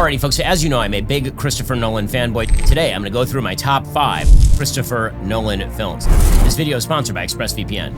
Alrighty, folks, so as you know, I'm a big Christopher Nolan fanboy. Today, I'm going to go through my top 5 Christopher Nolan films. This video is sponsored by ExpressVPN.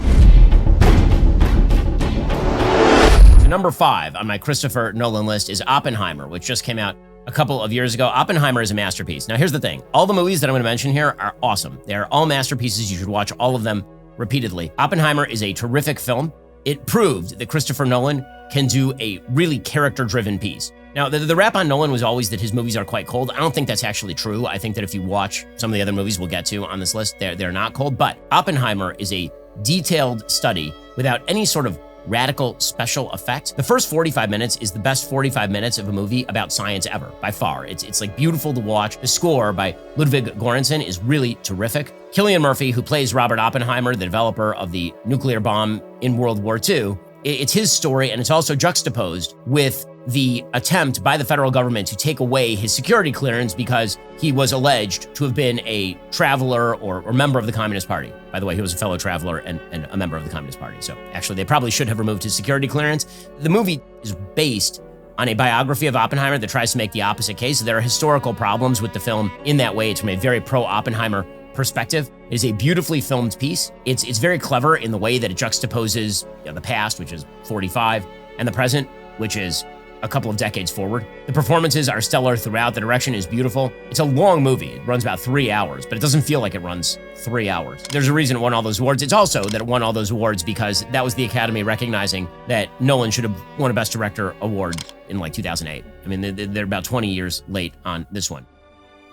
So number 5 on my Christopher Nolan list is Oppenheimer, which just came out a couple of years ago. Oppenheimer is a masterpiece. Now, here's the thing. All the movies that I'm going to mention here are awesome. They are all masterpieces. You should watch all of them repeatedly. Oppenheimer is a terrific film. It proved that Christopher Nolan can do a really character-driven piece. Now, the rap on Nolan was always that his movies are quite cold. I don't think that's actually true. I think that if you watch some of the other movies we'll get to on this list, they're not cold. But Oppenheimer is a detailed study without any sort of radical special effect. The first 45 minutes is the best 45 minutes of a movie about science ever, by far. It's like beautiful to watch. The score by Ludwig Göransson is really terrific. Cillian Murphy, who plays Robert Oppenheimer, the developer of the nuclear bomb in World War II, it's his story, and it's also juxtaposed with the attempt by the federal government to take away his security clearance because he was alleged to have been a traveler or member of the Communist Party. By the way, he was a fellow traveler and a member of the Communist Party. So actually, they probably should have removed his security clearance. The movie is based on a biography of Oppenheimer that tries to make the opposite case. There are historical problems with the film in that way. It's from a very pro-Oppenheimer perspective. It is a beautifully filmed piece. It's very clever in the way that it juxtaposes the past, which is 45, and the present, which is a couple of decades forward. The performances are stellar throughout. The direction is beautiful. It's a long movie. It runs about 3 hours, but it doesn't feel like it runs 3 hours. There's a reason it won all those awards. It's also that it won all those awards because that was the Academy recognizing that Nolan should have won a Best Director award in like 2008. I mean, they're about 20 years late on this one.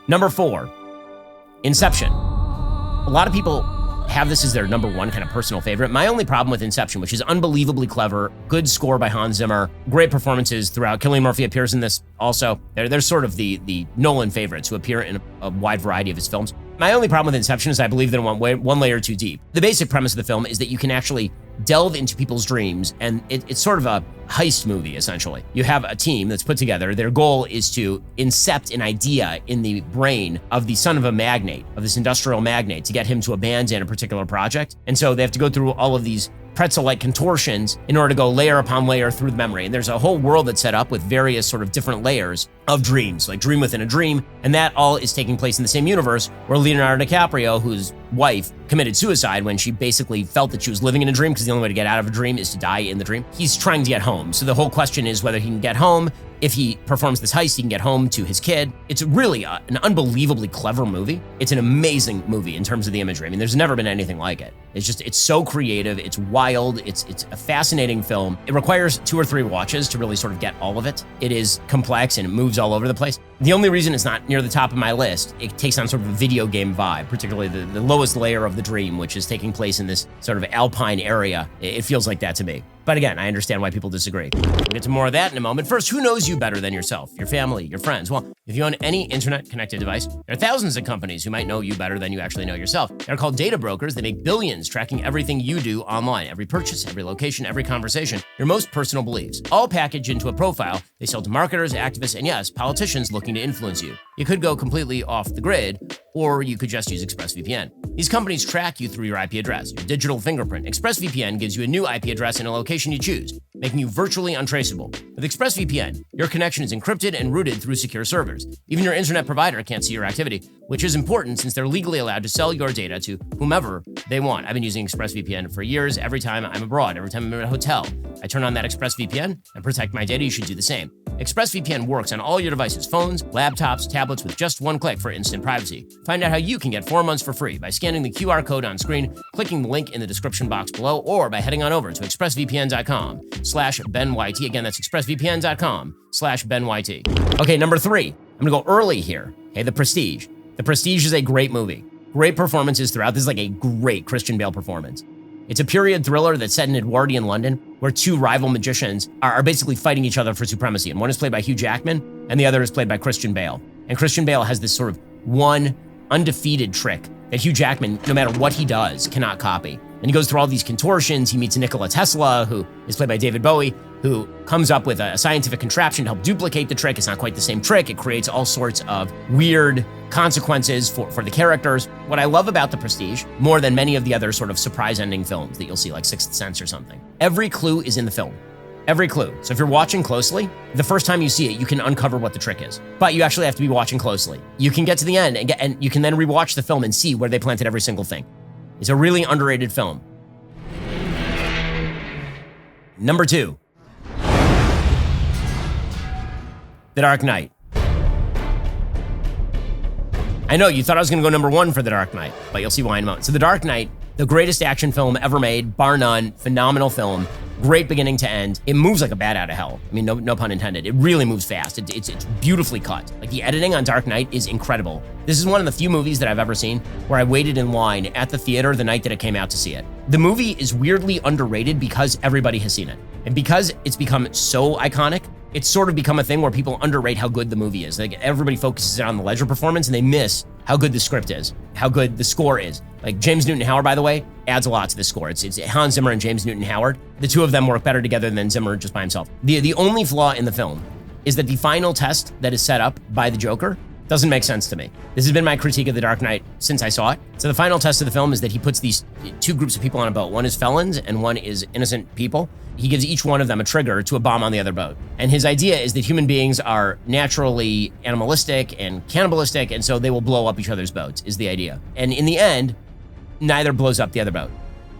Number 4, Inception. A lot of people have this as their number 1 kind of personal favorite. My only problem with Inception, which is unbelievably clever, good score by Hans Zimmer, great performances throughout. Cillian Murphy appears in this also. They're sort of the Nolan favorites who appear in a wide variety of his films. My only problem with Inception is I believe that it went one layer too deep. The basic premise of the film is that you can actually delve into people's dreams, and it's sort of a heist movie, essentially. You have a team that's put together. Their goal is to incept an idea in the brain of the son of a magnate, of this industrial magnate, to get him to abandon a particular project. And so they have to go through all of these pretzel-like contortions in order to go layer upon layer through the memory. And there's a whole world that's set up with various sort of different layers of dreams, like dream within a dream. And that all is taking place in the same universe where Leonardo DiCaprio, whose wife committed suicide when she basically felt that she was living in a dream because the only way to get out of a dream is to die in the dream. He's trying to get home. So the whole question is whether he can get home. If he performs this heist, he can get home to his kid. It's really an unbelievably clever movie. It's an amazing movie in terms of the imagery. I mean, there's never been anything like it. It's so creative. It's wild. It's a fascinating film. It requires 2 or 3 watches to really sort of get all of it. It is complex and it moves all over the place. The only reason it's not near the top of my list, it takes on sort of a video game vibe, particularly the lowest layer of the dream, which is taking place in this sort of alpine area. It feels like that to me. But again, I understand why people disagree. We'll get to more of that in a moment. First, who knows you better than yourself, your family, your friends? Well, if you own any internet-connected device, there are thousands of companies who might know you better than you actually know yourself. They're called data brokers. They make billions tracking everything you do online, every purchase, every location, every conversation, your most personal beliefs, all packaged into a profile they sell to marketers, activists, and yes, politicians looking to influence you. You could go completely off the grid, or you could just use ExpressVPN. These companies track you through your IP address, your digital fingerprint. ExpressVPN gives you a new IP address in a location you choose, making you virtually untraceable. With ExpressVPN, your connection is encrypted and routed through secure servers. Even your internet provider can't see your activity, which is important since they're legally allowed to sell your data to whomever they want. I've been using ExpressVPN for years. Every time I'm abroad, every time I'm in a hotel, I turn on that ExpressVPN and protect my data. You should do the same. ExpressVPN works on all your devices, phones, laptops, tablets, with just 1 click for instant privacy. Find out how you can get 4 months for free by scanning the QR code on screen, clicking the link in the description box below, or by heading on over to expressvpn.com/BenYT. Again, that's expressvpn.com/BenYT. Okay, number 3. I'm gonna go early here. Okay, The Prestige. The Prestige is a great movie. Great performances throughout. This is like a great Christian Bale performance. It's a period thriller that's set in Edwardian London, where 2 rival magicians are basically fighting each other for supremacy. And one is played by Hugh Jackman, and the other is played by Christian Bale. And Christian Bale has this sort of one undefeated trick that Hugh Jackman, no matter what he does, cannot copy. And he goes through all these contortions. He meets Nikola Tesla, who is played by David Bowie, who comes up with a scientific contraption to help duplicate the trick. It's not quite the same trick. It creates all sorts of weird consequences for the characters. What I love about The Prestige, more than many of the other sort of surprise ending films that you'll see, like Sixth Sense or something, every clue is in the film. Every clue. So if you're watching closely, the first time you see it, you can uncover what the trick is. But you actually have to be watching closely. You can get to the end and you can then rewatch the film and see where they planted every single thing. It's a really underrated film. Number 2. The Dark Knight. I know you thought I was going to go number 1 for The Dark Knight, but you'll see why in a moment. So The Dark Knight, the greatest action film ever made, bar none, phenomenal film, great beginning to end. It moves like a bat out of hell. I mean, no pun intended. It really moves fast. It's beautifully cut. Like the editing on Dark Knight is incredible. This is one of the few movies that I've ever seen where I waited in line at the theater the night that it came out to see it. The movie is weirdly underrated because everybody has seen it. And because it's become so iconic, it's sort of become a thing where people underrate how good the movie is. Like everybody focuses on the Ledger performance and they miss how good the script is, how good the score is. Like James Newton Howard, by the way, adds a lot to the score. It's Hans Zimmer and James Newton Howard. The two of them work better together than Zimmer just by himself. The only flaw in the film is that the final test that is set up by the Joker doesn't make sense to me. This has been my critique of The Dark Knight since I saw it. So the final test of the film is that he puts these two groups of people on a boat. One is felons and one is innocent people. He gives each one of them a trigger to a bomb on the other boat. And his idea is that human beings are naturally animalistic and cannibalistic, and so they will blow up each other's boats, is the idea. And in the end, neither blows up the other boat.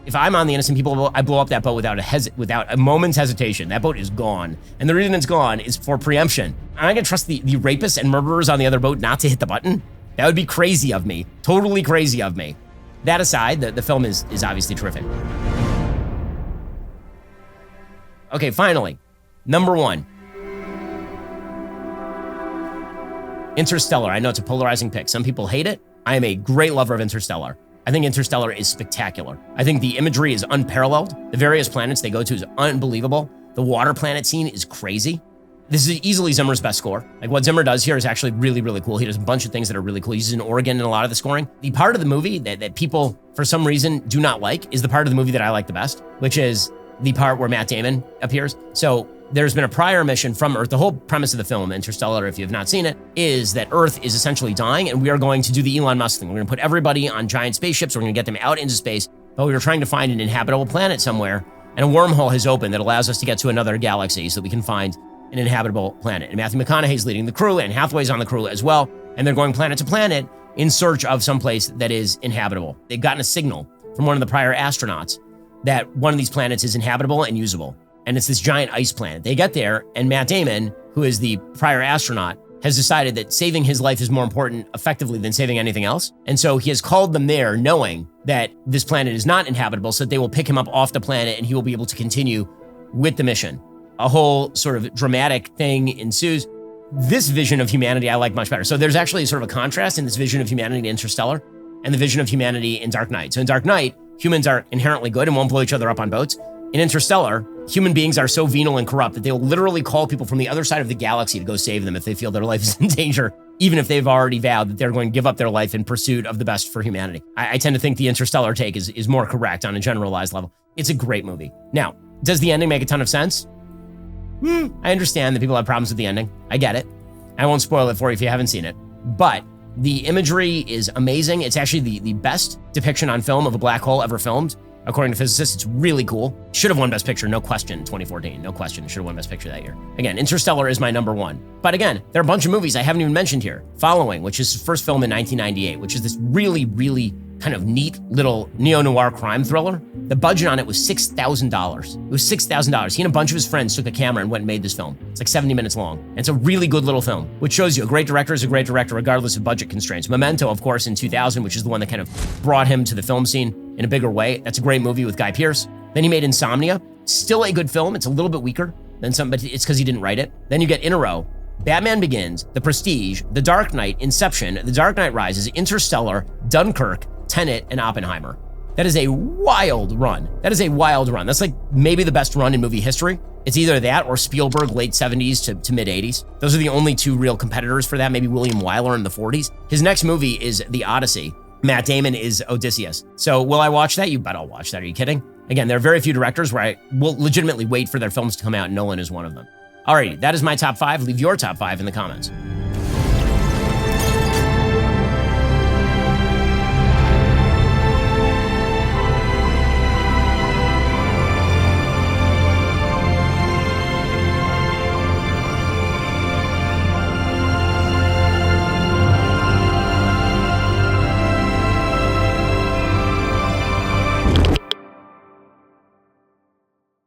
If I'm on the innocent people boat, I blow up that boat without a moment's hesitation. That boat is gone. And the reason it's gone is for preemption. I'm not gonna trust the rapists and murderers on the other boat not to hit the button. That would be crazy of me. Totally crazy of me. That aside, the film is obviously terrific. Okay, finally, number 1. Interstellar. I know it's a polarizing pick. Some people hate it. I am a great lover of Interstellar. I think Interstellar is spectacular. I think the imagery is unparalleled. The various planets they go to is unbelievable. The water planet scene is crazy. This is easily Zimmer's best score. Like what Zimmer does here is actually really, really cool. He does a bunch of things that are really cool. He uses an organ in a lot of the scoring. The part of the movie that people, for some reason, do not like is the part of the movie that I like the best, which is the part where Matt Damon appears. So there's been a prior mission from Earth. The whole premise of the film, Interstellar, if you have not seen it, is that Earth is essentially dying and we are going to do the Elon Musk thing. We're gonna put everybody on giant spaceships. We're gonna get them out into space, but we were trying to find an inhabitable planet somewhere, and a wormhole has opened that allows us to get to another galaxy so that we can find an inhabitable planet. And Matthew McConaughey's leading the crew, and Hathaway's on the crew as well, and they're going planet to planet in search of some place that is inhabitable. They've gotten a signal from one of the prior astronauts that one of these planets is inhabitable and usable. And it's this giant ice planet. They get there, and Matt Damon, who is the prior astronaut, has decided that saving his life is more important effectively than saving anything else. And so he has called them there knowing that this planet is not inhabitable, so that they will pick him up off the planet and he will be able to continue with the mission. A whole sort of dramatic thing ensues. This vision of humanity I like much better. So there's actually sort of a contrast in this vision of humanity in Interstellar and the vision of humanity in Dark Knight. So in Dark Knight, humans are inherently good and won't blow each other up on boats. In Interstellar, human beings are so venal and corrupt that they will literally call people from the other side of the galaxy to go save them if they feel their life is in danger, even if they've already vowed that they're going to give up their life in pursuit of the best for humanity. I tend to think the Interstellar take is more correct on a generalized level. It's a great movie. Now, does the ending make a ton of sense? I understand that people have problems with the ending. I get it. I won't spoil it for you if you haven't seen it. But the imagery is amazing. It's actually the best depiction on film of a black hole ever filmed. According to physicists, it's really cool. Should have won Best Picture, no question, in 2014. No question, should have won Best Picture that year. Again, Interstellar is my number 1. But again, there are a bunch of movies I haven't even mentioned here. Following, which is his first film in 1998, which is this really, really kind of neat little neo-noir crime thriller. The budget on it was $6,000. It was $6,000. He and a bunch of his friends took a camera and went and made this film. It's like 70 minutes long. And it's a really good little film, which shows you a great director is a great director regardless of budget constraints. Memento, of course, in 2000, which is the one that kind of brought him to the film scene in a bigger way. That's a great movie with Guy Pearce. Then he made Insomnia. Still a good film. It's a little bit weaker than some, but it's because he didn't write it. Then you get in a row, Batman Begins, The Prestige, The Dark Knight, Inception, The Dark Knight Rises, Interstellar, Dunkirk, Tenet, and Oppenheimer. That is a wild run. That is a wild run. That's like maybe the best run in movie history. It's either that or Spielberg, late 70s to mid 80s. Those are the only two real competitors for that. Maybe William Wyler in the 40s. His next movie is The Odyssey. Matt Damon is Odysseus. So will I watch that? You bet I'll watch that. Are you kidding? Again, there are very few directors where I will legitimately wait for their films to come out. Nolan is one of them. Alrighty, that is my top 5. Leave your top 5 in the comments.